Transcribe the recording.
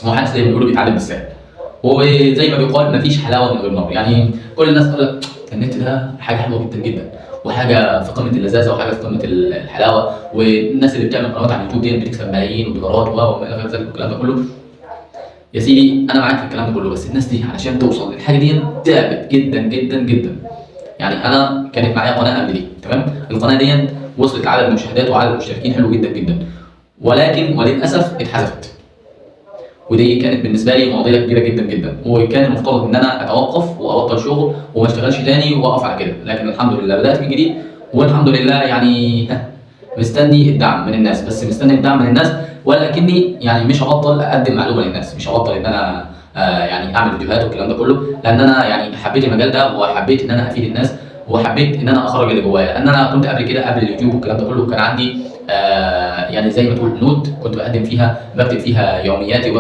هو حاسس زي ما بيقولوا بيتعلم بالسهل، وزي ما بيقال مفيش حلاوه من غير نار. يعني كل الناس تقول لك النت ده حاجه حلوه جدا جدا، وحاجه في قمه اللذاذه، وحاجه في قمه الحلاوه، والناس اللي بتعمل قنوات على اليوتيوب دي بتكسب ملايين ودولارات وما الى ذلك والكلام ده كله. يا سيدي انا معاك في الكلام ده كله، بس الناس دي علشان توصل للحاجه دي تعبت جدا جدا جدا. يعني انا كانت معايا قناه قبل دي، تمام؟ القناه دي وصلت لعدد مشاهدات وعدد مشتركين حلو جدا جدا، ولكن وللاسف اتحذفت. ودي كانت بالنسبه لي معضله كبيره جدا جدا، وكان المفترض ان انا اتوقف وابطل شغل وما اشتغلش تاني واقف على كده، لكن الحمد لله بدات من جديد، والحمد لله يعني مستني الدعم من الناس، بس مستني الدعم من الناس، ولكني يعني مش هبطل اقدم معلومه للناس، مش هبطل ان انا يعني اعمل فيديوهات والكلام ده كله، لان انا يعني حبيت المجال ده وحبيت ان انا افيد الناس، وحبيت ان انا اخرج اللي جوايا. لان انا كنت قبل كده قبل اليوتيوب والكلام ده كله كان عندي يعني زي ما تقول نوت كنت بقدم فيها، بكتب فيها يومياتي